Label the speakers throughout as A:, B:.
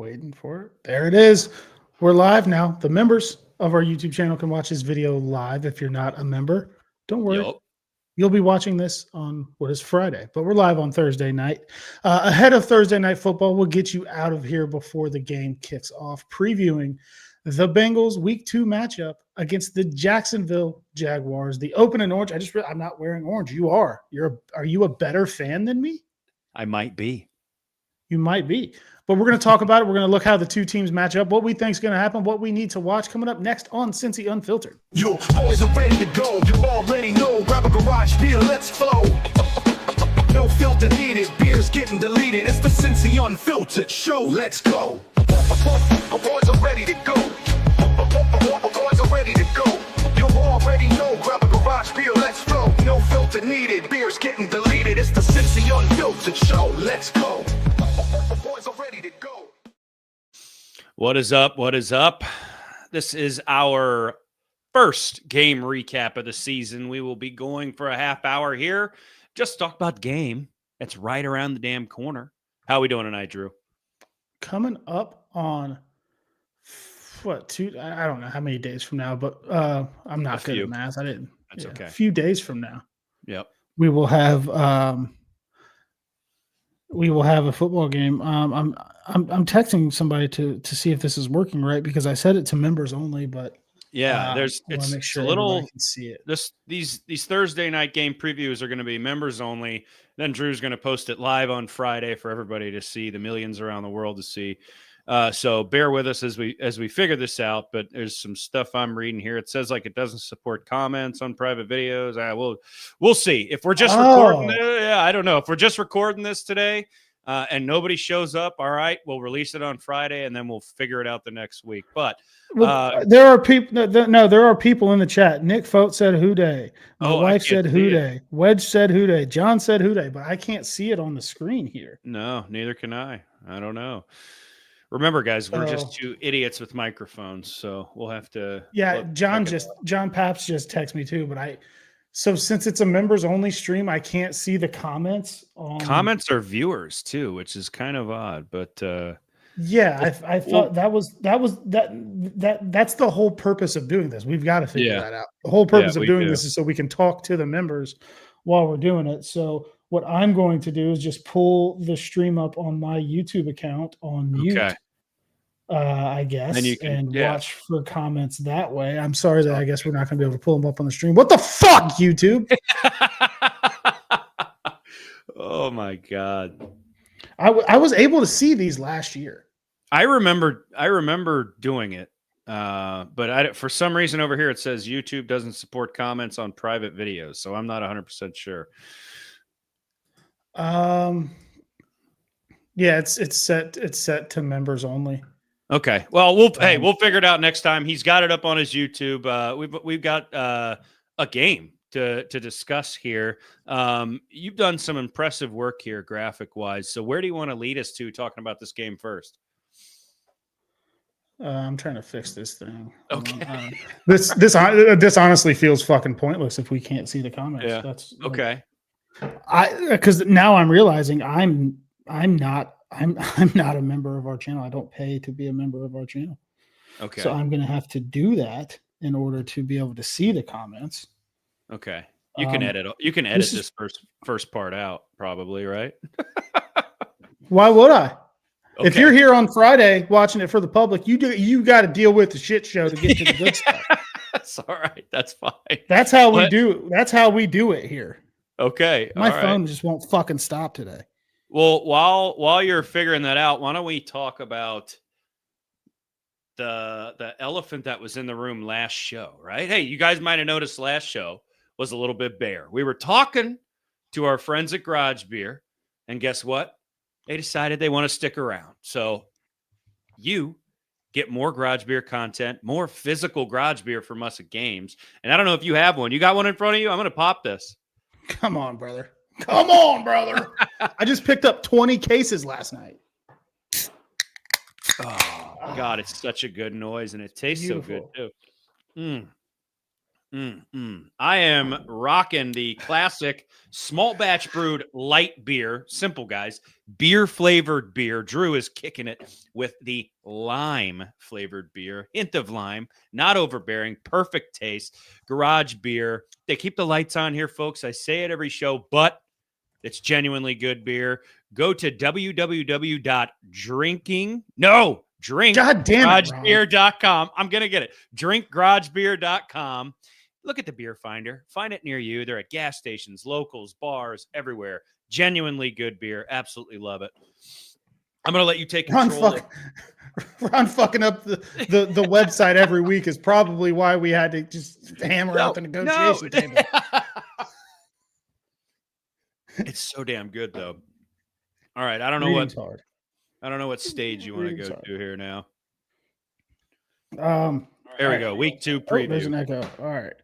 A: Waiting for it. There it is. We're live now. The members of our YouTube channel can watch this video live. If you're not a member, don't worry.
B: Yep.
A: You'll be watching this on what is Friday, but we're live on Thursday night. Ahead of Thursday Night Football, we'll get you out of here before the game kicks off, previewing the Bengals Week 2 matchup against the Jacksonville Jaguars. The open and orange. I'm not wearing orange. You are. Are you a better fan than me?
B: I might be.
A: You might be. But we're going to talk about it. We're going to look how the two teams match up, what we think is going to happen, what we need to watch coming up next on Cincy Unfiltered.
C: Your boys are ready to go. You already know. Grab a garage beer, let's flow. No filter needed. Beer's getting deleted. It's the Cincy Unfiltered show. Let's go. Our boys are ready to go. Our boys are ready to go. You already know. Grab a garage beer, let's flow. No filter needed. Beer's getting deleted. It's the Cincy Unfiltered show. Let's go. Our boys are ready to go.
B: What is up? What is up? This is our first game recap of the season. We will be going for a half hour here. Just talk about the game that's right around the damn corner. How are we doing tonight, Drew?
A: Coming up on I don't know how many days from now, but I'm not good at math. I didn't.
B: That's okay.
A: A few days from now.
B: Yep.
A: We will have a football game. I'm texting somebody to see if this is working right because I set it to members only, but
B: yeah,
A: it's a
B: little
A: can see it.
B: These Thursday night game previews are going to be members only. Then Drew's going to post it live on Friday for everybody to see, the millions around the world to see. So bear with us as we figure this out. But there's some stuff I'm reading here. It says like it doesn't support comments on private videos. We'll see if we're just recording. I don't know if we're just recording this today. And nobody shows up, all right, we'll release it on Friday, and then we'll figure it out the next week. But
A: there are people. No, there are people in the chat. Nick Fote said "Who Dey." My wife said "Who Dey." Wedge said "Who Dey." John said "Who Dey," but I can't see it on the screen here.
B: No, neither can I. I don't know. Remember, guys, we're just two idiots with microphones, so we'll have to.
A: Yeah, John Paps just texted me too, but So since it's a members only stream, I can't see the comments.
B: Comments are viewers too, which is kind of odd. But
A: yeah, I thought that's the whole purpose of doing this. We've got to figure that out. The whole purpose of doing this is so we can talk to the members while we're doing it. So what I'm going to do is just pull the stream up on my YouTube account on mute.
B: Okay.
A: I guess, watch for comments that way. I'm sorry that I guess we're not going to be able to pull them up on the stream. What the fuck, YouTube?
B: Oh my God.
A: I was able to see these last year.
B: I remember doing it. But for some reason over here, it says YouTube doesn't support comments on private videos. So I'm not 100% sure.
A: Yeah, it's set to members only.
B: Okay. Well, we'll figure it out next time. He's got it up on his YouTube. We've got a game to discuss here. You've done some impressive work here, graphic wise. So where do you want to lead us to talking about this game first?
A: I'm trying to fix this thing.
B: Okay.
A: This honestly feels fucking pointless if we can't see the comments.
B: Yeah.
A: That's
B: okay.
A: Because now I'm realizing I'm not a member of our channel. I don't pay to be a member of our channel.
B: Okay.
A: So I'm going to have to do that in order to be able to see the comments.
B: Okay. You can edit. You can edit this first part out, probably, right?
A: Why would I?
B: Okay.
A: If you're here on Friday watching it for the public, you got to deal with the shit show to get to the good stuff.
B: That's all right. That's fine.
A: That's how we do. That's how we do it here.
B: Okay.
A: My phone just won't fucking stop today.
B: Well, while you're figuring that out, why don't we talk about the elephant that was in the room last show, right? Hey, you guys might have noticed last show was a little bit bare. We were talking to our friends at Garage Beer, and guess what? They decided they want to stick around. So you get more Garage Beer content, more physical Garage Beer from us at games. And I don't know if you have one. You got one in front of you? I'm going to pop this.
A: Come on, brother. Come on, brother. I just picked up 20 cases last night.
B: Oh, God, it's such a good noise, and it tastes so good, too. I am rocking the classic small batch brewed light beer. Simple, guys. Beer flavored beer. Drew is kicking it with the lime flavored beer. Hint of lime, not overbearing, perfect taste. Garage beer. They keep the lights on here, folks. I say it every show, but it's genuinely good beer. Go to drinkgaragebeer.com. I'm going to get it. Drinkgaragebeer.com. Look at the beer finder. Find it near you. They're at gas stations, locals, bars, everywhere. Genuinely good beer. Absolutely love it. I'm going to let you take control.
A: Ron fucking up the website every week is probably why we had to just hammer out the negotiation table.
B: It's so damn good, though. All right. I don't know what stage you want to go to here now. There we go. Week 2 preview.
A: There's an echo. All right.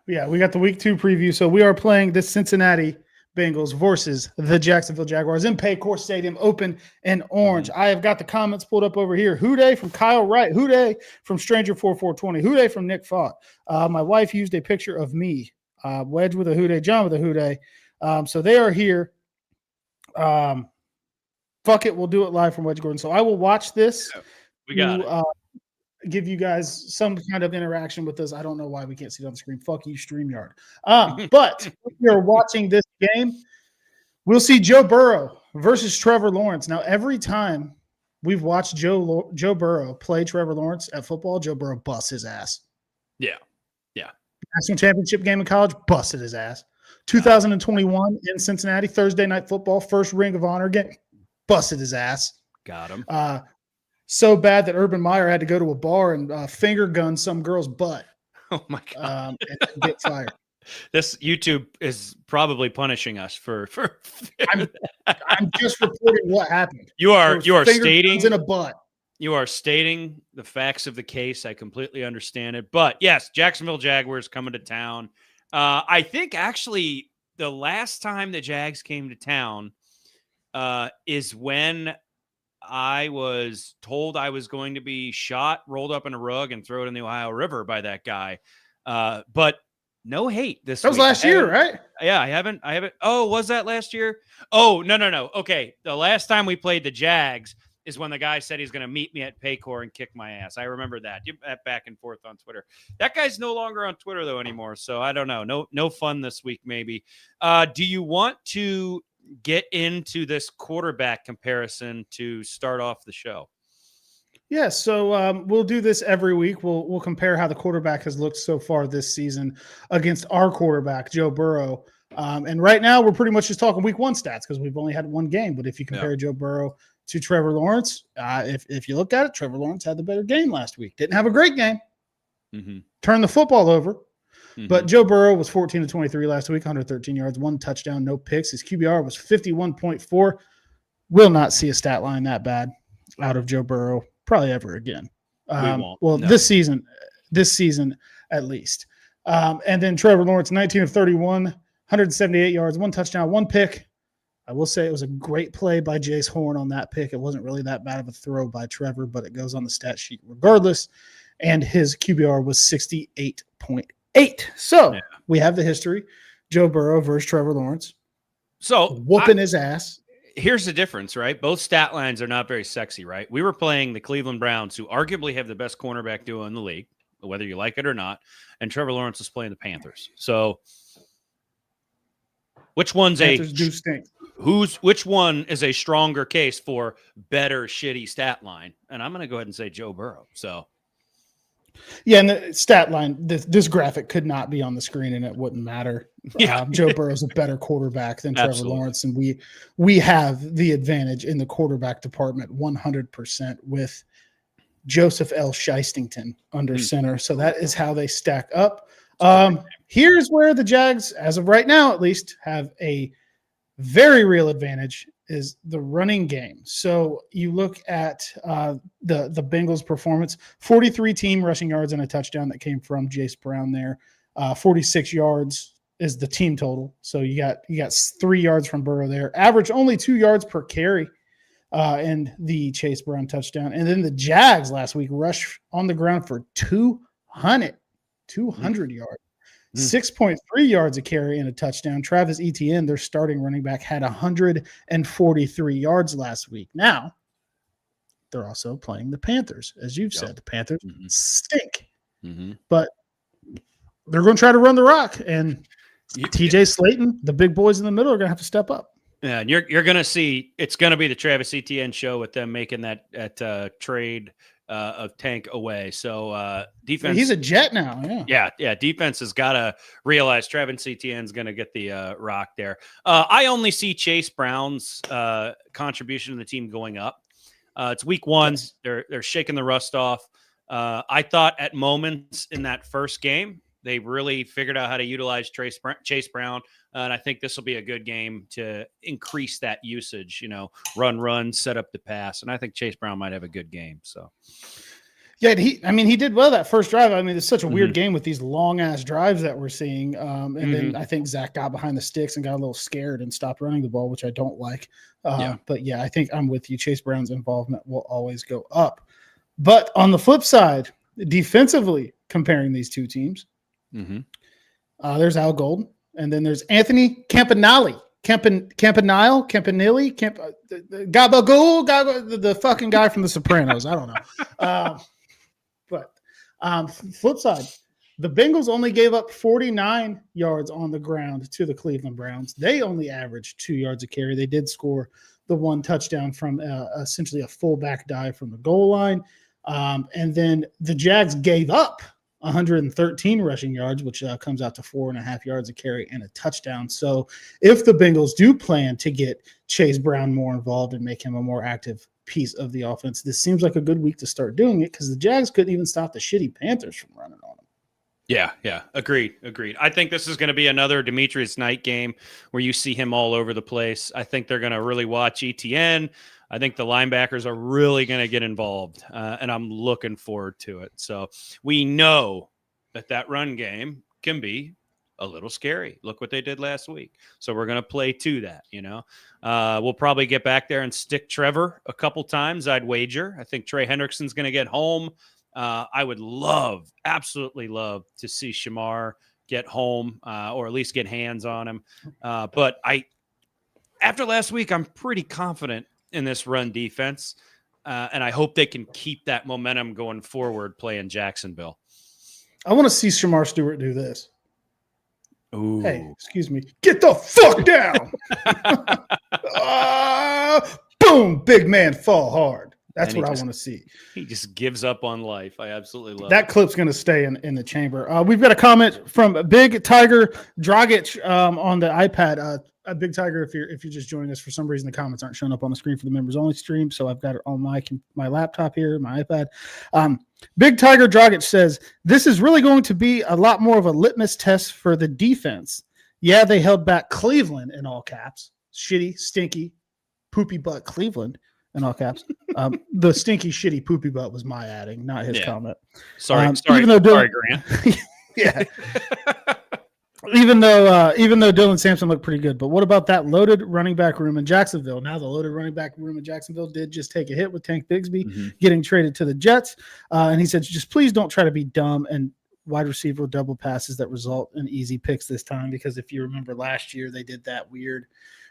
A: Yeah, we got the week 2 preview. So we are playing the Cincinnati Bengals versus the Jacksonville Jaguars in Paycor Stadium, open and orange. I have got the comments pulled up over here. Houday from Kyle Wright. Houday from Stranger4420. Houday from Nick Fott. My wife used a picture of me. Wedge with a Houday, John with a Houday. So they are here. Fuck it. We'll do it live from Wedge Gordon. So I will watch this.
B: We got it.
A: Give you guys some kind of interaction with us. I don't know why we can't see it on the screen. Fuck you, StreamYard. But if you're watching this game, we'll see Joe Burrow versus Trevor Lawrence. Now, every time we've watched Joe Burrow play Trevor Lawrence at football, Joe Burrow busts his ass.
B: Yeah.
A: National championship game in college, busted his ass. 2021 in Cincinnati, Thursday night football, first Ring of Honor game, busted his ass.
B: Got him.
A: So bad that Urban Meyer had to go to a bar and finger gun some girl's butt.
B: Oh my God.
A: And get fired.
B: This YouTube is probably punishing us for
A: I'm just reporting what happened.
B: You are stating
A: in a butt.
B: You are stating the facts of the case. I completely understand it. But yes, Jacksonville Jaguars coming to town. I think actually the last time the Jags came to town is when I was told I was going to be shot, rolled up in a rug, and thrown in the Ohio River by that guy. But no hate this week.
A: That was last year, right?
B: Yeah, I haven't. Oh, was that last year? Oh, no. Okay. The last time we played the Jags is when the guy said he's going to meet me at Paycor and kick my ass. I remember that. Back and forth on Twitter. That guy's no longer on Twitter, though, anymore. So I don't know. No fun this week, maybe. Do you want to get into this quarterback comparison to start off the show?
A: Yeah, so we'll do this every week. We'll compare how the quarterback has looked so far this season against our quarterback, Joe Burrow. And right now, we're pretty much just talking week 1 stats because we've only had one game. But if you compare Joe Burrow to Trevor Lawrence, if you look at it, Trevor Lawrence had the better game last week. Didn't have a great game.
B: Mm-hmm.
A: Turned the football over. Mm-hmm. But Joe Burrow was 14-23 last week, 113 yards, 1 touchdown, no picks. His QBR was 51.4. Will not see a stat line that bad out of Joe Burrow probably ever again. This season at least. And then Trevor Lawrence, 19 of 31, 178 yards, 1 touchdown, 1 pick. I will say it was a great play by Jace Horn on that pick. It wasn't really that bad of a throw by Trevor, but it goes on the stat sheet regardless. And his QBR was 68.8. So we have the history. Joe Burrow versus Trevor Lawrence.
B: So
A: whooping his ass.
B: Here's the difference, right? Both stat lines are not very sexy, right? We were playing the Cleveland Browns, who arguably have the best cornerback duo in the league, whether you like it or not. And Trevor Lawrence is playing the Panthers. So which one's which one is a stronger case for better shitty stat line? And I'm going to go ahead and say Joe Burrow. So
A: yeah, and the stat line, this graphic could not be on the screen and it wouldn't matter. Yeah. Joe Burrow's a better quarterback than Trevor Lawrence, and we have the advantage in the quarterback department 100% with Joseph L. Shystington under center. So that is how they stack up. Here's where the Jags, as of right now at least, have a very real advantage is the running game. So you look at the Bengals' performance, 43 team rushing yards and a touchdown that came from Jace Brown there. 46 yards is the team total. So you got 3 yards from Burrow there. Average only 2 yards per carry in the Chase Brown touchdown. And then the Jags last week rushed on the ground for 200 yards. 6.3 yards a carry and a touchdown. Travis Etienne, their starting running back, had 143 yards last week. Now, they're also playing the Panthers. As you've said, the Panthers stink. But they're going to try to run the rock. And TJ Slayton, the big boys in the middle, are going to have to step up.
B: Yeah, and you're going to see it's going to be the Travis Etienne show with them making that trade of Tank away. So defense,
A: he's a Jet now.
B: Yeah. Defense has got to realize Travis Etienne's going to get the rock there. I only see Chase Brown's contribution to the team going up. It's week 1. They're shaking the rust off. I thought at moments in that first game they really figured out how to utilize Chase Brown. And I think this will be a good game to increase that usage, run, set up the pass. And I think Chase Brown might have a good game. So,
A: yeah, he did well that first drive. I mean, it's such a weird game with these long ass drives that we're seeing. And then I think Zach got behind the sticks and got a little scared and stopped running the ball, which I don't like. But yeah, I think I'm with you. Chase Brown's involvement will always go up. But on the flip side, defensively comparing these two teams, there's Al Golden. And then there's Anthony Campanile, Gabagool, the fucking guy from The Sopranos. I don't know. But flip side, the Bengals only gave up 49 yards on the ground to the Cleveland Browns. They only averaged 2 yards a carry. They did score the one touchdown from essentially a fullback dive from the goal line. And then the Jags gave up 113 rushing yards, which comes out to 4.5 yards a carry and a touchdown. So if the Bengals do plan to get Chase Brown more involved and make him a more active piece of the offense, this seems like a good week to start doing it because the Jags couldn't even stop the shitty Panthers from running on them.
B: Yeah. Agreed. I think this is going to be another Demetrius Knight game where you see him all over the place. I think they're going to really watch ETN. I think the linebackers are really going to get involved, and I'm looking forward to it. So we know that run game can be a little scary. Look what they did last week. So we're going to play to that, We'll probably get back there and stick Trevor a couple times, I'd wager. I think Trey Hendrickson's going to get home. I would absolutely love to see Ja'Marr get home or at least get hands on him. But after last week, I'm pretty confident in this run defense, and I hope they can keep that momentum going forward playing Jacksonville.
A: I want to see Ja'Marr Stewart do this.
B: Ooh.
A: Hey, excuse me. Get the fuck down. Boom, big man fall hard. That's what I want to see.
B: He just gives up on life. I absolutely love
A: that. Clip's going to stay in the chamber. We've got a comment from Big Tiger Dragic on the iPad. Big Tiger, if you're just joining us, for some reason the comments aren't showing up on the screen for the members only stream, so I've got it on my laptop here, my iPad. Big Tiger Dragic says this is really going to be a lot more of a litmus test for the defense. Yeah, they held back Cleveland in all caps. Shitty, stinky, poopy butt Cleveland in all caps. The stinky, shitty, poopy butt was my adding, not his comment.
B: Sorry, Grant.
A: Yeah. Even though Dylan Sampson looked pretty good, but what about that loaded running back room in Jacksonville? Now the loaded running back room in Jacksonville did just take a hit with Tank Bigsby getting traded to the Jets, and he said, "Just please don't try to be dumb and wide receiver double passes that result in easy picks this time." Because if you remember last year, they did that weird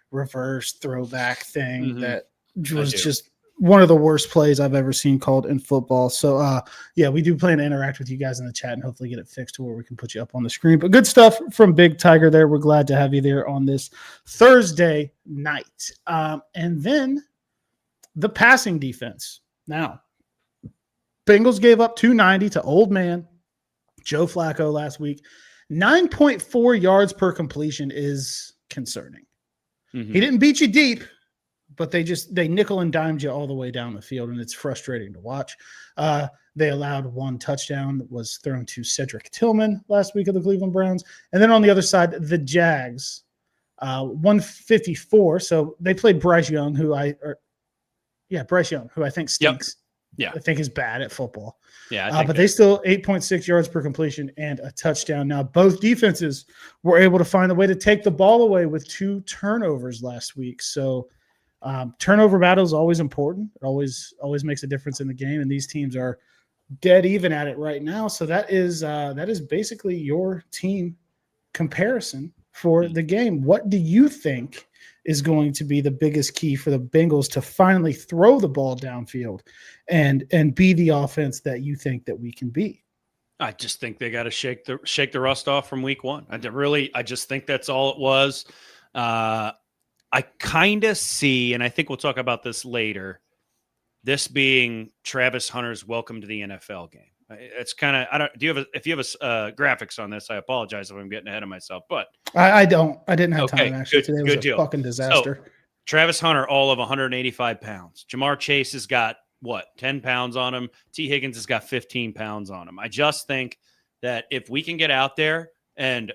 A: reverse throwback thing that was just one of the worst plays I've ever seen called in football. So, yeah, we do plan to interact with you guys in the chat and hopefully get it fixed to where we can put you up on the screen. But good stuff from Big Tiger there. We're glad to have you there on this Thursday night. And then the passing defense. Now, Bengals gave up 290 to old man Joe Flacco last week. 9.4 yards per completion is concerning. He didn't beat you deep, but they nickel and dimed you all the way down the field, and it's frustrating to watch. They allowed one touchdown that was thrown to Cedric Tillman last week of the Cleveland Browns. And then on the other side, the Jags, 154. So they played Bryce Young, who I think stinks.
B: Yeah.
A: I think is bad at football.
B: Yeah.
A: But they still 8.6 yards per completion and a touchdown. Now, both defenses were able to find a way to take the ball away with 2 turnovers last week. So, turnover battle is always important. It always makes a difference in the game, and these teams are dead even at it right now. So that is basically your team comparison for the game. What do you think is going to be the biggest key for the Bengals to finally throw the ball downfield and be the offense that you think that we can be?
B: I just think they got to shake the rust off from week one. I just think that's all it was. I kind of see, and I think we'll talk about this later, this being Travis Hunter's welcome to the NFL game. It's kind of, if you have graphics on this, I apologize if I'm getting ahead of myself, but
A: I didn't have time actually. Today was a
B: deal.
A: Fucking disaster.
B: So, Travis Hunter, all of 185 pounds. Ja'Marr Chase has got 10 pounds on him. T. Higgins has got 15 pounds on him. I just think that if we can get out there and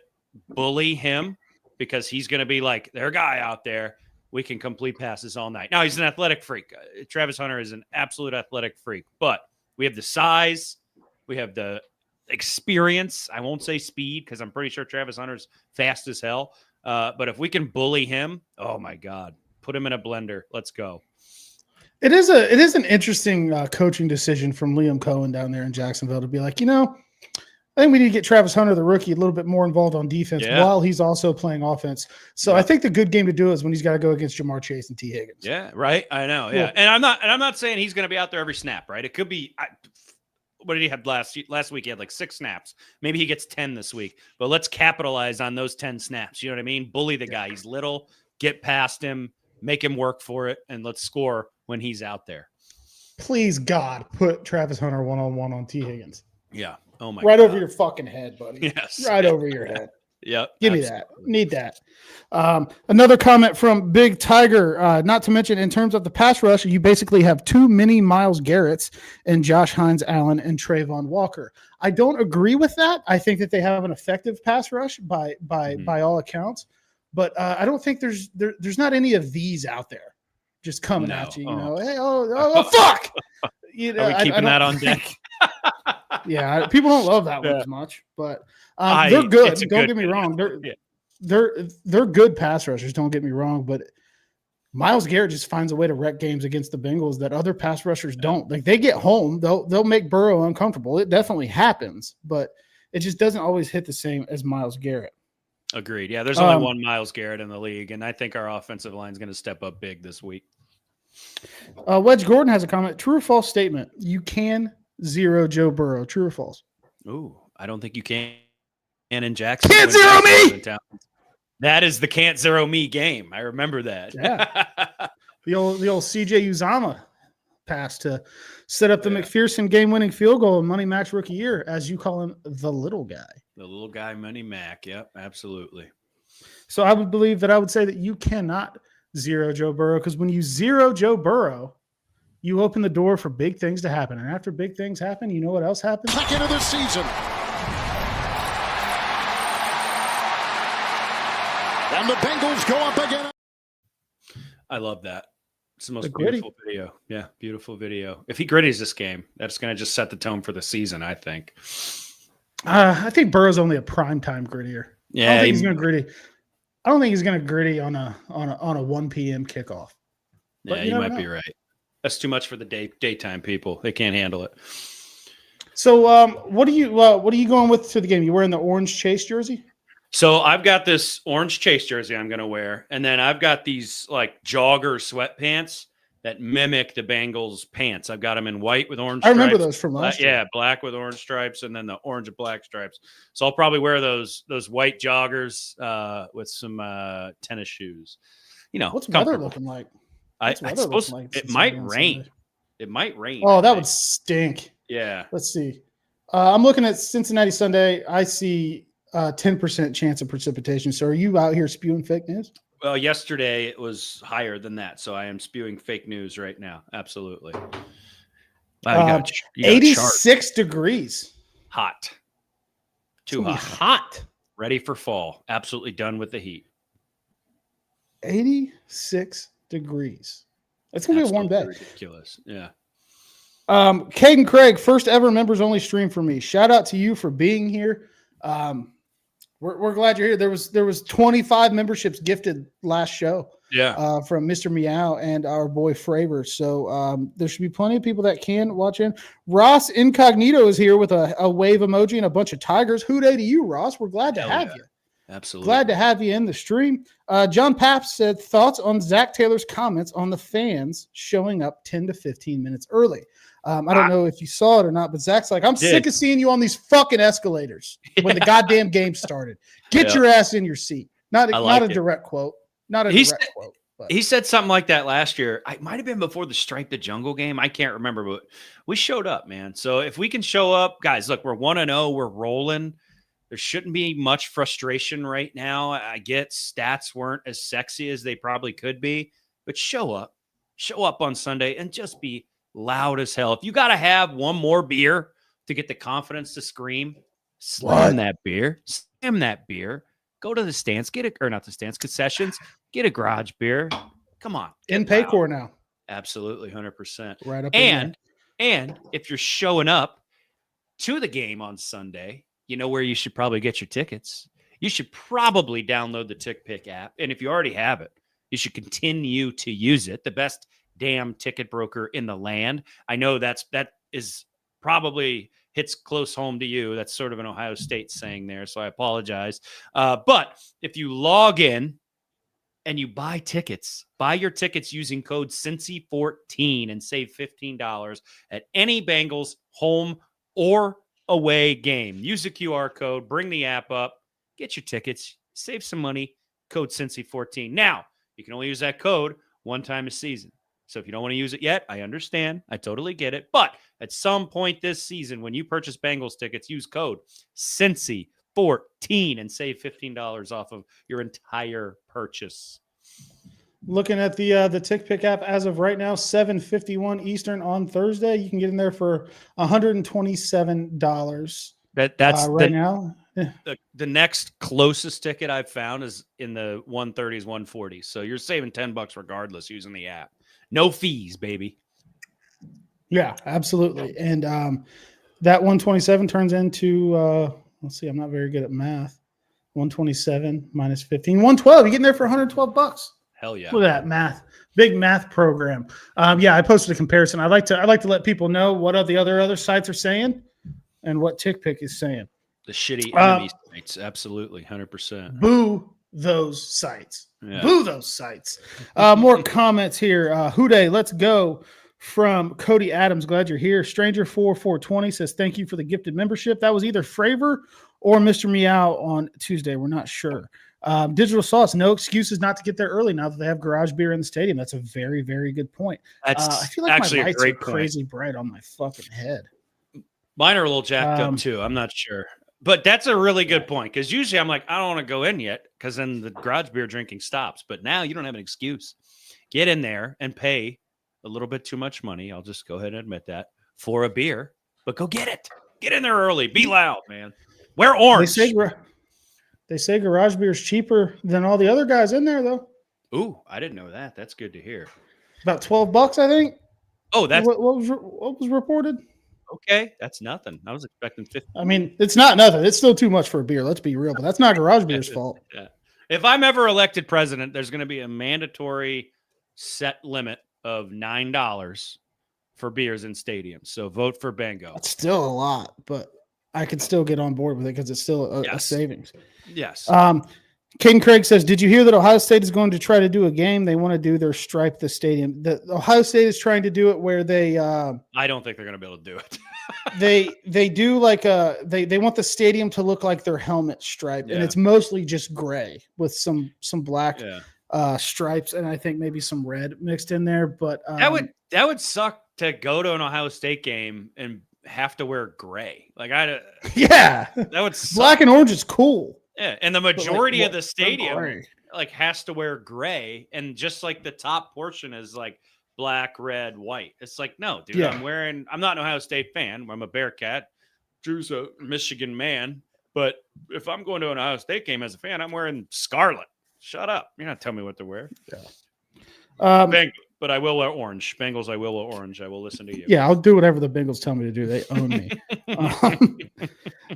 B: bully him, because he's going to be like their guy out there, we can complete passes all night. Now, he's an athletic freak. Travis Hunter is an absolute athletic freak, but we have the size. We have the experience. I won't say speed because I'm pretty sure Travis Hunter's fast as hell. But if we can bully him, oh, my God, put him in a blender. Let's go.
A: It is an interesting coaching decision from Liam Cohen down there in Jacksonville to be like, I think we need to get Travis Hunter, the rookie, a little bit more involved on defense while he's also playing offense. So I think the good game to do is when he's got to go against Ja'Marr Chase and T. Higgins.
B: Yeah, right. I know. Yeah, and I'm not saying he's going to be out there every snap. Right? It could be. What did he have last week? He had like 6 snaps. Maybe he gets 10 this week. But let's capitalize on those 10 snaps. You know what I mean? Bully the guy. He's little. Get past him. Make him work for it, and let's score when he's out there.
A: Please, God, put Travis Hunter one-on-one on T. Higgins.
B: Yeah. Oh, my
A: God.
B: God.
A: Over your fucking head, buddy.
B: Yes.
A: Right over your head.
B: Yep.
A: Give me that. Need that. Another comment from Big Tiger, not to mention in terms of the pass rush, you basically have 2 mini Myles Garretts and Josh Hines Allen and Trayvon Walker. I don't agree with that. I think that they have an effective pass rush by all accounts. But I don't think there's not any of these out there just coming at you. Hey, fuck!
B: Are we keeping that on deck?
A: Yeah, people don't love that one as much, but they're good. Don't get me wrong. They're good pass rushers. Don't get me wrong, but Myles Garrett just finds a way to wreck games against the Bengals that other pass rushers don't. Like they get home, they'll make Burrow uncomfortable. It definitely happens, but it just doesn't always hit the same as Myles Garrett.
B: Agreed. Yeah, there's only one Myles Garrett in the league, and I think our offensive line is going to step up big this week.
A: Wedge Gordon has a comment. True or false statement? You can zero Joe Burrow. True or false?
B: Ooh, I don't think you can in Jacksonville.
A: Can't zero me!
B: That is the can't zero me game. I remember that.
A: Yeah. The old CJ Uzomah pass to set up the McPherson game-winning field goal in Money Mac's rookie year, as you call him, the little guy.
B: The little guy, Money Mac. Yep, absolutely.
A: So I would say that you cannot zero Joe Burrow, because when you zero Joe Burrow, you open the door for big things to happen. And after big things happen, you know what else happens?
C: Second of the season. And the Bengals go up again.
B: I love that. It's the most beautiful video. Yeah, beautiful video. If he gritties this game, that's going to just set the tone for the season, I think.
A: I think Burrow's only a primetime grittier.
B: Yeah,
A: I don't think he's going to gritty. I don't think he's going to gritty on a 1 p.m. kickoff.
B: But yeah, you might be right. That's too much for the daytime people. They can't handle it.
A: So, what are you going with to the game? You wearing the orange Chase jersey?
B: So I've got this orange Chase jersey I'm going to wear, and then I've got these like jogger sweatpants that mimic the Bengals pants. I've got them in white with orange stripes.
A: I remember those from last year.
B: Yeah, black with orange stripes, and then the orange and black stripes. So I'll probably wear those white joggers with some tennis shoes.
A: What's weather looking like?
B: It might rain. It might rain.
A: Oh, that would stink.
B: Yeah.
A: Let's see. I'm looking at Cincinnati Sunday. I see 10% chance of precipitation. So are you out here spewing fake news?
B: Well, yesterday it was higher than that, so I am spewing fake news right now. Absolutely. Wow, you got
A: 86 degrees.
B: Hot. Too hot.
A: Hot.
B: Ready for fall. Absolutely done with the heat.
A: 86 degrees. It's going to be a warm day.
B: Ridiculous. Yeah.
A: Caden Craig, first ever members only stream for me. Shout out to you for being here. We're glad you're here. There was 25 memberships gifted last show.
B: Yeah.
A: From Mr. Meow and our boy Fravor. So there should be plenty of people that can watch in. Ross Incognito is here with a wave emoji and a bunch of tigers. Hooday to you, Ross. We're glad to have you.
B: Absolutely.
A: Glad to have you in the stream. John Papp said, thoughts on Zach Taylor's comments on the fans showing up 10 to 15 minutes early. I don't know if you saw it or not, but Zach's like, I'm sick of seeing you on these fucking escalators when the goddamn game started. Get your ass in your seat. Not a direct quote. Not a direct quote. But.
B: He said something like that last year. It might have been before the Stripe the Jungle game. I can't remember, but we showed up, man. So if we can show up, guys, look, we're 1-0. We're rolling. There shouldn't be much frustration right now. I get stats weren't as sexy as they probably could be, but show up on Sunday and just be loud as hell. If you got to have one more beer to get the confidence to scream, slam that beer, go to the stands, concessions, get a garage beer. Come on.
A: In Paycor now.
B: Absolutely. 100%.
A: Right up.
B: And if you're showing up to the game on Sunday, you know where you should probably get your tickets. You should probably download the TickPick app. And if you already have it, you should continue to use it. The best damn ticket broker in the land. I know that is probably hits close home to you. That's sort of an Ohio State saying there, so I apologize. But if you log in and you buy your tickets using code Cincy14 and save $15 at any Bengals home or away game. Use the QR code, bring the app up, get your tickets, save some money, code Cincy14. Now, you can only use that code one time a season. So if you don't want to use it yet, I understand. I totally get it. But at some point this season, when you purchase Bengals tickets, use code Cincy14 and save $15 off of your entire purchase.
A: Looking at the TickPick app as of right now, 7:51 Eastern on Thursday. You can get in there for $127.
B: That's
A: right now.
B: The next closest ticket I've found is in the 130s, 140s. So you're saving $10 regardless using the app. No fees, baby.
A: Yeah, absolutely. And that 127 turns into let's see, I'm not very good at math. 127 minus 15, 112. You get in there for $112.
B: Hell yeah.
A: Look at that math. Big math program. I posted a comparison. I like to let people know what the other sites are saying and what TickPick is saying.
B: The shitty enemy sites. Absolutely. 100%.
A: Boo those sites.
B: Yeah.
A: Boo those sites. More comments here. Houday, let's go from Cody Adams. Glad you're here. Stranger4420 says, thank you for the gifted membership. That was either Fravor or Mr. Meow on Tuesday. We're not sure. Digital Sauce, no excuses not to get there early now that they have garage beer in the stadium. That's a very, very good point. I feel like
B: actually
A: my lights
B: a great
A: are crazy bright on my fucking head.
B: Mine are a little jacked up too. I'm not sure. But that's a really good point, because usually I'm like, I don't want to go in yet because then the garage beer drinking stops. But now you don't have an excuse. Get in there and pay a little bit too much money. I'll just go ahead and admit that, for a beer. But go get it. Get in there early. Be loud, man. Wear orange.
A: They say garage beer is cheaper than all the other guys in there, though.
B: Ooh, I didn't know that. That's good to hear.
A: About $12, I think.
B: Oh, that's
A: what was reported.
B: Okay, that's nothing. I was expecting 50.
A: I mean, it's not nothing. It's still too much for a beer. Let's be real, but that's not garage beer's fault.
B: Yeah. If I'm ever elected president, there's going to be a mandatory set limit of $9 for beers in stadiums. So vote for Bengo.
A: It's still a lot, but I can still get on board with it because it's still a savings.
B: Yes.
A: Caden Craig says, did you hear that Ohio State is going to try to do a game? They want to do their stripe the stadium. The Ohio State is trying to do it where they
B: I don't think they're going to be able to do it.
A: they do like they want the stadium to look like their helmet stripe, and it's mostly just gray with some black stripes, and I think maybe some red mixed in there. But
B: that would suck to go to an Ohio State game and have to wear gray. Like that would suck.
A: Black and orange is cool.
B: Yeah, and the majority of the stadium like has to wear gray, and just like the top portion is like black, red, white. It's like, no, dude, I'm not an Ohio State fan. I'm a Bearcat. Drew's a Michigan man. But if I'm going to an Ohio State game as a fan, I'm wearing scarlet. Shut up. You're not telling me what to wear. Yeah. But I will wear orange. Bengals, I will wear orange. I will listen to you.
A: Yeah, I'll do whatever the Bengals tell me to do. They own me.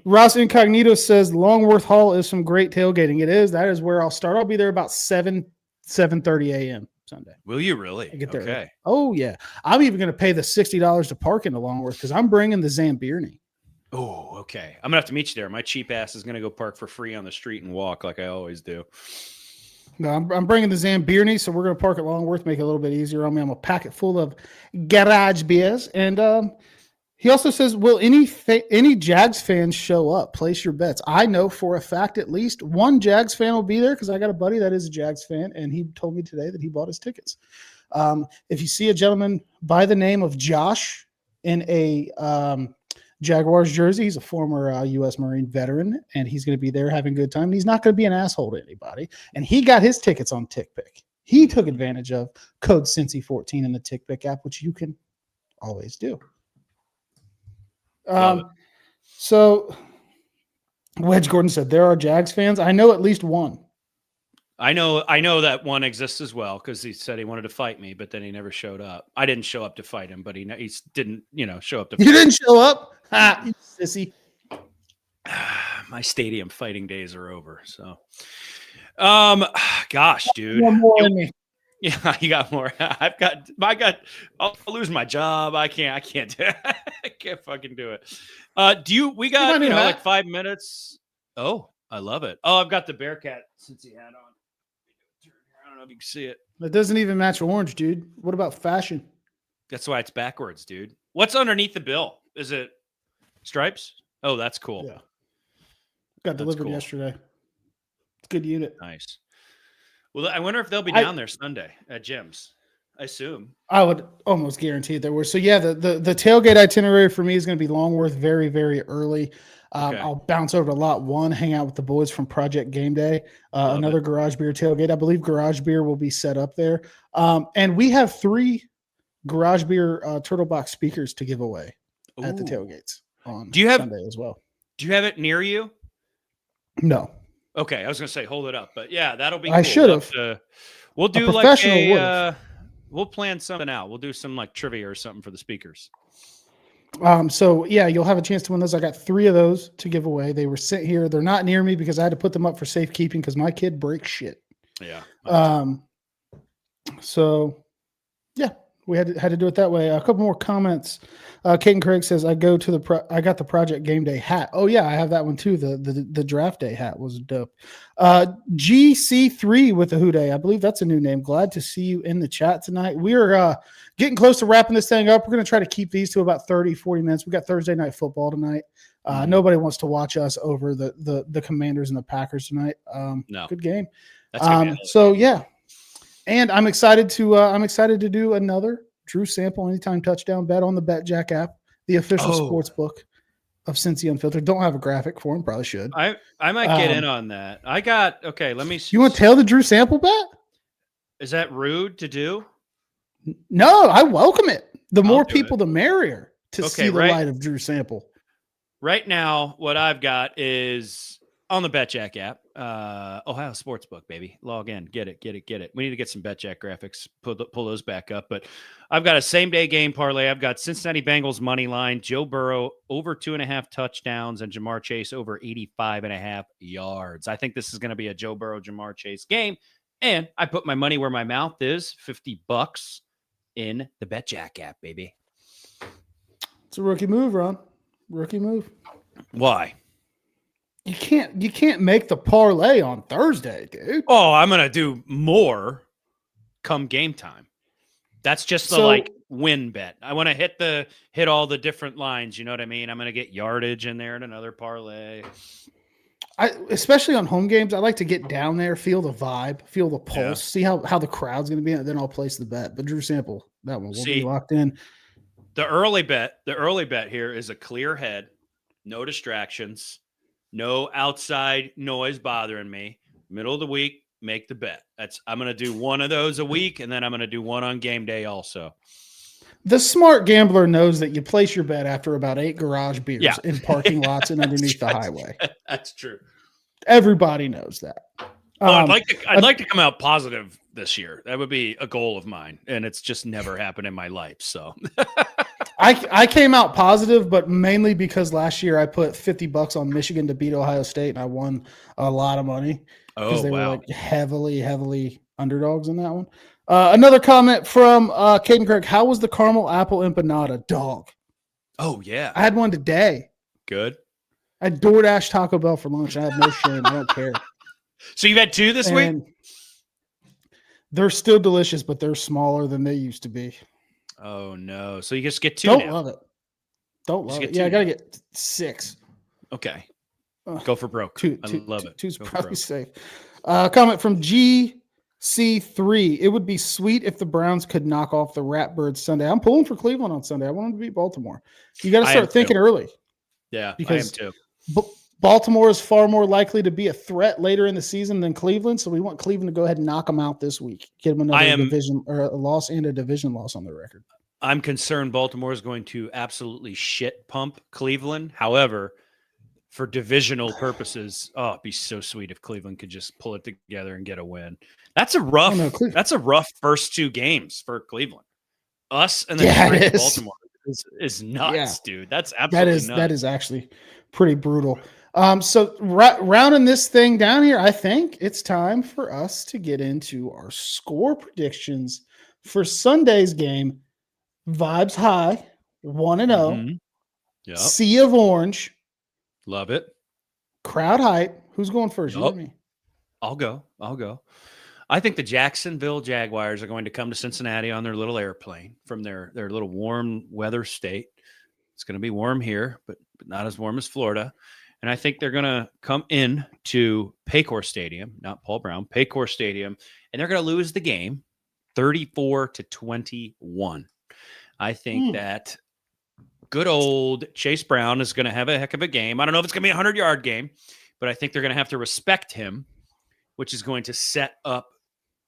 A: Ross Incognito says Longworth Hall is some great tailgating. It is. That is where I'll start. I'll be there about 7:30 a.m. Sunday.
B: Will you really?
A: I get there.
B: Okay.
A: Oh, yeah. I'm even going to pay the $60 to park into Longworth because I'm bringing the Zambirni.
B: Oh, okay. I'm gonna have to meet you there. My cheap ass is gonna go park for free on the street and walk like I always do.
A: No, I'm bringing the Zambirni, so we're going to park at Longworth, make it a little bit easier on me. I'm a packet full of garage beers. And he also says, will any Jags fans show up? Place your bets. I know for a fact at least one Jags fan will be there because I got a buddy that is a Jags fan, and he told me today that he bought his tickets. If you see a gentleman by the name of Josh in a Jaguars jersey, he's a former U.S. Marine veteran, and he's going to be there having a good time. And he's not going to be an asshole to anybody. And he got his tickets on TickPick. He took advantage of code Cincy14 in the TickPick app, which you can always do. So Wedge Gordon said, there are Jags fans. I know at least one.
B: I know that one exists as well because he said he wanted to fight me, but then he never showed up. I didn't show up to fight him, but he didn't, show up to fight
A: You didn't show up? Ha, you sissy.
B: My stadium fighting days are over. So, gosh, dude.
A: One more in me.
B: Yeah, you got more. I'll lose my job. I can't do it. I can't fucking do it. We got, like 5 minutes. Oh, I love it. Oh, I've got the Bearcat Cincy hat on. I don't know if you can see it.
A: That doesn't even match orange, dude. What about fashion?
B: That's why it's backwards, dude. What's underneath the bill? Is it stripes? Oh, that's cool.
A: Yeah. Got delivered yesterday. It's a good unit.
B: Nice. Well, I wonder if they'll be down there Sunday at Jim's. I assume. I
A: would almost guarantee there were. So yeah, the tailgate itinerary for me is going to be Longworth very, very early. Okay. I'll bounce over to Lot 1, hang out with the boys from Project Game Day. Another Garage Beer tailgate. I believe Garage Beer will be set up there. And we have 3 Garage Beer Turtle Box speakers to give away at the tailgates on Sunday as well.
B: Do you have it near you?
A: No.
B: Okay, I was going to say hold it up, but yeah, that'll be
A: cool. I should have.
B: We'll do like we'll plan something out. We'll do some like trivia or something for the speakers.
A: So yeah, you'll have a chance to win those. I got 3 of those to give away. They were sent here. They're not near me because I had to put them up for safekeeping because my kid breaks shit.
B: Yeah.
A: So yeah, we had to do it that way. A couple more comments. Caden Craig says, I got the Project Game Day hat. Oh yeah, I have that one too. The draft day hat was dope. GC3 with the Who Day. I believe that's a new name. Glad to see you in the chat tonight. We are getting close to wrapping this thing up. We're going to try to keep these to about 30, 40 minutes. We got Thursday night football tonight. Nobody wants to watch us over the Commanders and the Packers tonight.
B: No.
A: Good game.
B: That's
A: so yeah. And I'm excited to do another Drew Sample anytime touchdown bet on the BetJack app, the official sports book of Cincy Unfiltered. Don't have a graphic for him, probably should.
B: I might get in on that. Let me see.
A: You want to tail the Drew Sample bet?
B: Is that rude to do?
A: No, I welcome it. The more people, the merrier to see the light of Drew Sample.
B: Right now, what I've got is on the BetJack app, Ohio Sportsbook, baby. Log in, get it. We need to get some BetJack graphics, pull those back up. But I've got a same-day game parlay. I've got Cincinnati Bengals money line, Joe Burrow over 2.5 touchdowns, and Ja'Marr Chase over 85.5 yards. I think this is going to be a Joe Burrow, Ja'Marr Chase game. And I put my money where my mouth is, $50 in the BetJack app, baby.
A: It's a rookie move, Ron. Rookie move.
B: Why?
A: You can't make the parlay on Thursday, dude.
B: Oh, I'm gonna do more come game time. That's just the win bet. I want to hit all the different lines. You know what I mean? I'm gonna get yardage in there and another parlay.
A: Especially on home games, I like to get down there, feel the vibe, feel the pulse, see how the crowd's gonna be, and then I'll place the bet. But Drew Sample, that one will be locked in.
B: The early bet here is a clear head, no distractions. No outside noise bothering me. Middle of the week, make the bet. I'm going to do one of those a week, and then I'm going to do one on game day also.
A: The smart gambler knows that you place your bet after about 8 garage beers in parking lots and underneath the highway.
B: That's true.
A: Everybody knows that.
B: Well, I'd like to come out positive this year. That would be a goal of mine, and it's just never happened in my life. So
A: I came out positive, but mainly because last year I put $50 on Michigan to beat Ohio State, and I won a lot of money because they were like heavily underdogs in that one. Another comment from Caden Craig. How was the caramel apple empanada? Dog.
B: Oh, yeah.
A: I had one today.
B: Good.
A: I had DoorDash Taco Bell for lunch. I have no shame. I don't care.
B: So you've had 2 this week?
A: And they're still delicious, but they're smaller than they used to be.
B: Oh, no. So you just get 2
A: Don't
B: now.
A: love it. Don't love it.
B: get
A: Yeah, I
B: two
A: got to
B: now.
A: get 6.
B: Okay. Go for broke. I love it.
A: Two's
B: Go for
A: probably
B: broke.
A: safe. Comment from GC3. It would be sweet if the Browns could knock off the Ratbirds Sunday. I'm pulling for Cleveland on Sunday. I want them to beat Baltimore. You got to
B: I am
A: start thinking
B: too.
A: early.
B: Yeah,
A: Because
B: I am too.
A: Baltimore is far more likely to be a threat later in the season than Cleveland, so we want Cleveland to go ahead and knock them out this week. Get them another division or a loss and a division loss on their record.
B: I'm concerned Baltimore is going to absolutely shit pump Cleveland. However, for divisional purposes, it'd be so sweet if Cleveland could just pull it together and get a win. That's a rough. That's a rough first 2 games for Cleveland. Us and then Baltimore is nuts, dude. That's absolutely nuts.
A: That is actually pretty brutal. So rounding this thing down here, I think it's time for us to get into our score predictions for Sunday's game. Vibes high, 1-0.
B: Yep.
A: Sea of orange.
B: Love it.
A: Crowd hype. Who's going first?
B: Yep.
A: You or me?
B: I'll go. I think the Jacksonville Jaguars are going to come to Cincinnati on their little airplane from their little warm weather state. It's going to be warm here, but not as warm as Florida. And I think they're going to come in to Paycor Stadium, not Paul Brown, Paycor Stadium, and they're going to lose the game 34-21. I think that good old Chase Brown is going to have a heck of a game. I don't know if it's going to be a 100-yard game, but I think they're going to have to respect him, which is going to set up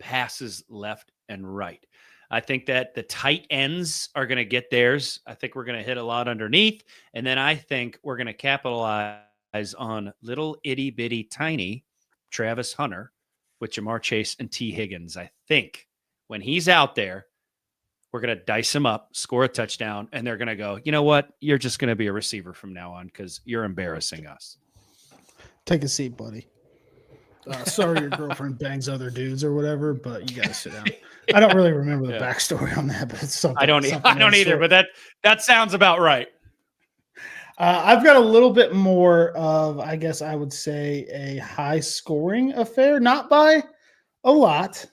B: passes left and right. I think that the tight ends are going to get theirs. I think we're going to hit a lot underneath. And then I think we're going to capitalize on little itty bitty tiny Travis Hunter with Ja'Marr Chase and T. Higgins. I think when he's out there, we're going to dice him up, score a touchdown, and they're going to go, you know what? You're just going to be a receiver from now on because you're embarrassing us.
A: Take a seat, buddy. Sorry your girlfriend bangs other dudes or whatever, but you got to sit down. I don't really remember the backstory on that, but it's something.
B: I don't either, but that sounds about right.
A: I've got a little bit more of, I guess I would say, a high-scoring affair, not by a lot,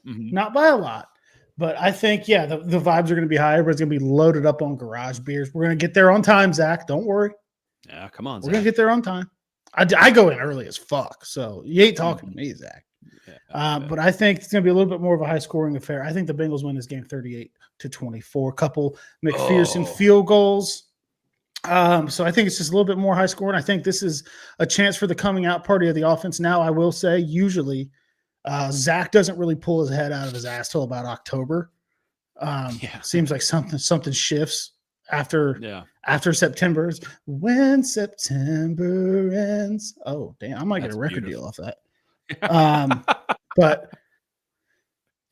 A: but I think, the vibes are going to be high. Everybody's going to be loaded up on garage beers. We're going to get there on time, Zach. Don't worry.
B: Yeah, come on,
A: We're going to get there on time. I go in early as fuck, so you ain't talking to me, Zach. But I think it's going to be a little bit more of a high-scoring affair. I think the Bengals win this game 38-24. A couple McPherson field goals. So I think it's just a little bit more high-scoring. I think this is a chance for the coming-out party of the offense. Now, I will say, usually, Zach doesn't really pull his head out of his ass till about October. Seems like something shifts after September. When September ends. Oh, damn. I might get a record deal off that. But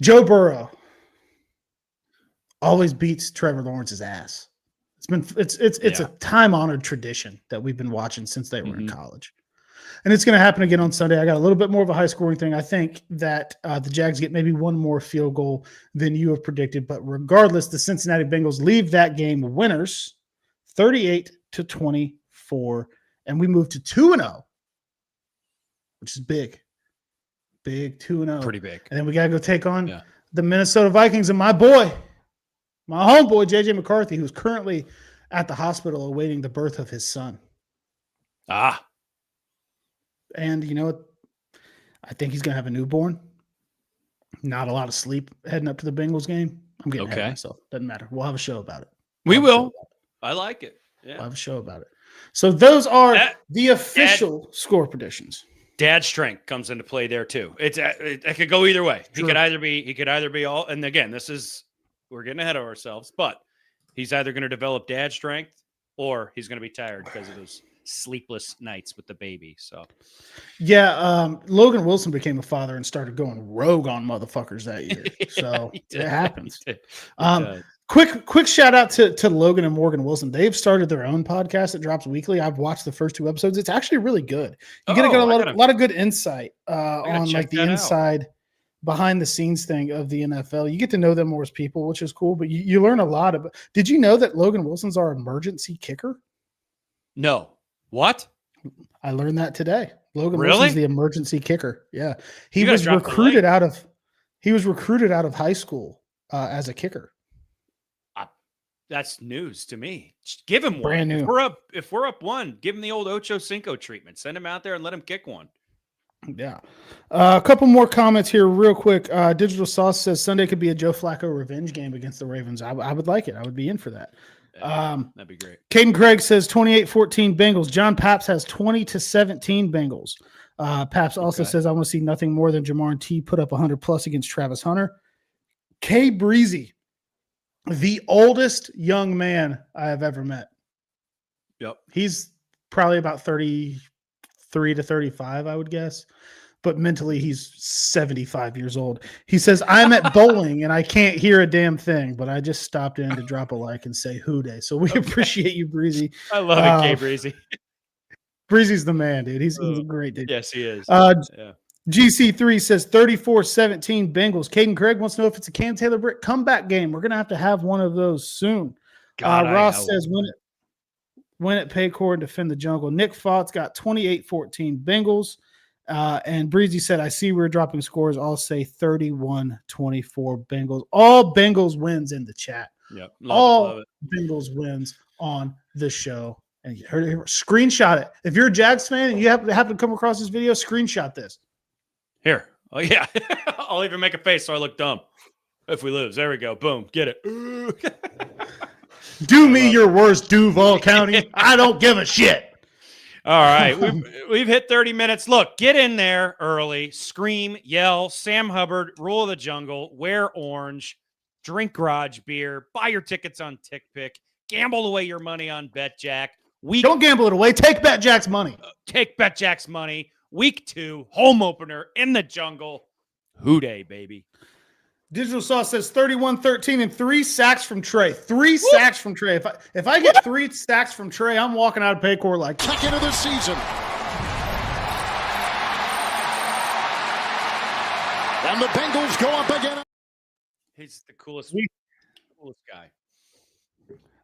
A: Joe Burrow always beats Trevor Lawrence's ass. It's a time-honored tradition that we've been watching since they were in college. And it's going to happen again on Sunday. I got a little bit more of a high-scoring thing. I think that the Jags get maybe one more field goal than you have predicted. But regardless, the Cincinnati Bengals leave that game winners 38-24. And we move to 2-0, which is big. Big 2-0.
B: Pretty big.
A: And then we got to go take on the Minnesota Vikings and my homeboy, JJ McCarthy, who's currently at the hospital awaiting the birth of his son. And you know what? I think he's going to have a newborn. Not a lot of sleep heading up to the Bengals game. I'm getting ahead of myself. Doesn't matter. We'll have a show about it.
B: We will. I like it. Yeah.
A: We'll have a show about it. So those are the official score predictions.
B: Dad's strength comes into play there too. It could go either way. He could either be all. And again, we're getting ahead of ourselves. But he's either going to develop dad strength or he's going to be tired because of those sleepless nights with the baby. So,
A: Logan Wilson became a father and started going rogue on motherfuckers that year. So it happens. Quick shout out to Logan and Morgan Wilson. They've started their own podcast that drops weekly. I've watched the first 2 episodes. It's actually really good. You get a lot of good insight on like the inside behind the scenes thing of the NFL. You get to know them more as people, which is cool, but you learn a lot about. Did you know that Logan Wilson's our emergency kicker?
B: No. What?
A: I learned that today. Logan
B: Really?
A: Wilson's the emergency kicker. Yeah, he
B: You guys
A: was
B: dropped the
A: recruited
B: link.
A: out of high school as a kicker.
B: That's news to me. Just give him one.
A: Brand new.
B: If we're up one, give him the old Ocho Cinco treatment. Send him out there and let him kick one.
A: Yeah. A couple more comments here real quick. Digital Sauce says Sunday could be a Joe Flacco revenge game against the Ravens. I would like it. I would be in for that.
B: That'd be great.
A: Caden Craig says 28-14 Bengals. John Paps has 20-17 Bengals. Paps also says I want to see nothing more than Ja'Marr T put up 100+ against Travis Hunter. K Breezy, the oldest young man I have ever met.
B: Yep.
A: He's probably about 33 to 35, I would guess. But mentally, he's 75 years old. He says, I'm at bowling and I can't hear a damn thing, but I just stopped in to drop a like and say who day. So we appreciate you, Breezy.
B: I love it, K Breezy.
A: Breezy's the man, dude. He's a great dude.
B: Yes, he is.
A: GC3 says 34-17 Bengals. Caden Craig wants to know if it's a Cam Taylor Britt comeback game. We're going to have one of those soon. Ross says win at Paycor and defend the jungle. Nick Fott's got 28-14 Bengals. And Breezy said, I see we're dropping scores. I'll say 31-24 Bengals. All Bengals wins in the chat.
B: Yep.
A: Love it. Bengals wins on the show. And you heard it here. Screenshot it. If you're a Jags fan and you happen to come across this video, screenshot this.
B: Here. Oh, yeah. I'll even make a face so I look dumb. If we lose. There we go. Boom. Get it.
A: Do me your worst, Duval County. I don't give a shit.
B: All right. We've hit 30 minutes. Look, get in there early. Scream, yell, Sam Hubbard, Rule of the Jungle, wear orange, drink garage beer, buy your tickets on TickPick, gamble away your money on BetJack.
A: Don't gamble it away. Take BetJack's money.
B: Take BetJack's money. Week 2, home opener in the jungle. Hooday, baby.
A: Digital Sauce says 31-13 and 3 sacks from Trey. 3 sacks from Trey. If I get 3 sacks from Trey, I'm walking out of Paycor like
C: Second of the season. And the Bengals go up again.
B: He's the coolest guy.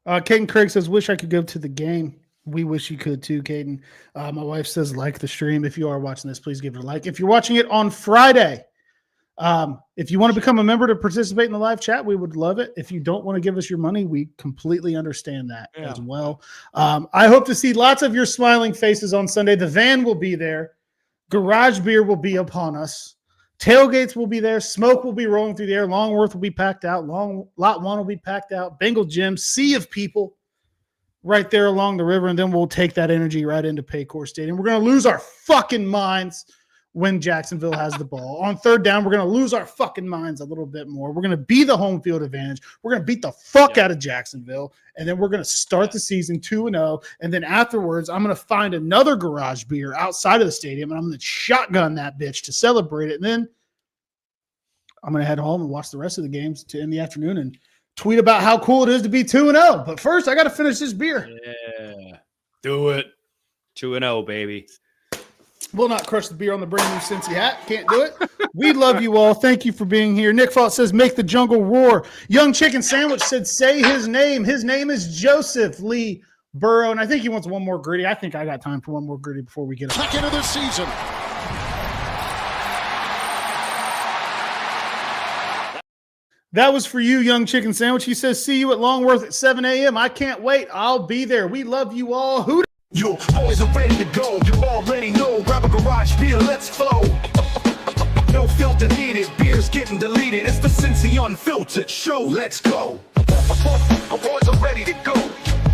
A: Caden Craig says, wish I could go to the game. We wish you could too, Caden. My wife says, like the stream. If you are watching this, please give it a like. If you're watching it on Friday, if you want to become a member to participate in the live chat, we would love it. If you don't want to give us your money, we completely understand that as well. I hope to see lots of your smiling faces on Sunday. The van will be there. Garage beer will be upon us. Tailgates will be there. Smoke will be rolling through the air. Longworth will be packed out. Lot 1 will be packed out. Bengal Gym, sea of people right there along the river, and then we'll take that energy right into Paycor Stadium. We're going to lose our fucking minds when Jacksonville has the ball. On third down, we're going to lose our fucking minds a little bit more. We're going to be the home field advantage. We're going to beat the fuck out of Jacksonville, and then we're going to start the season 2-0, and then afterwards, I'm going to find another garage beer outside of the stadium, and I'm going to shotgun that bitch to celebrate it, and then I'm going to head home and watch the rest of the games in the afternoon and tweet about how cool it is to be 2-0. But first, I got to finish this beer.
B: Yeah. Do it. 2-0, baby.
A: Will not crush the beer on the brand new Cincy hat. Can't do it. We love you all. Thank you for being here. Nick Fault says, make the jungle roar. Young Chicken Sandwich said, say his name. His name is Joseph Lee Burrow. And I think he wants one more gritty. I think I got time for one more gritty before we get up.
C: Second of the season.
A: That was for you, Young Chicken Sandwich. He says, see you at Longworth at 7 a.m. I can't wait. I'll be there. We love you all. Who?
C: Your boys are ready to go. You already know. Grab a garage beer, let's flow. No filter needed. Beer's getting deleted. It's the Cincy Unfiltered show. Let's go. Our boys are ready to go.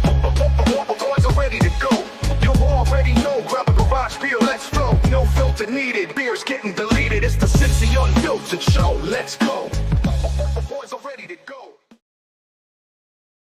C: Our boys are ready to go. You already know. Grab a garage beer, let's flow. No filter needed. Beer's getting deleted. It's the Cincy Unfiltered show. Let's go.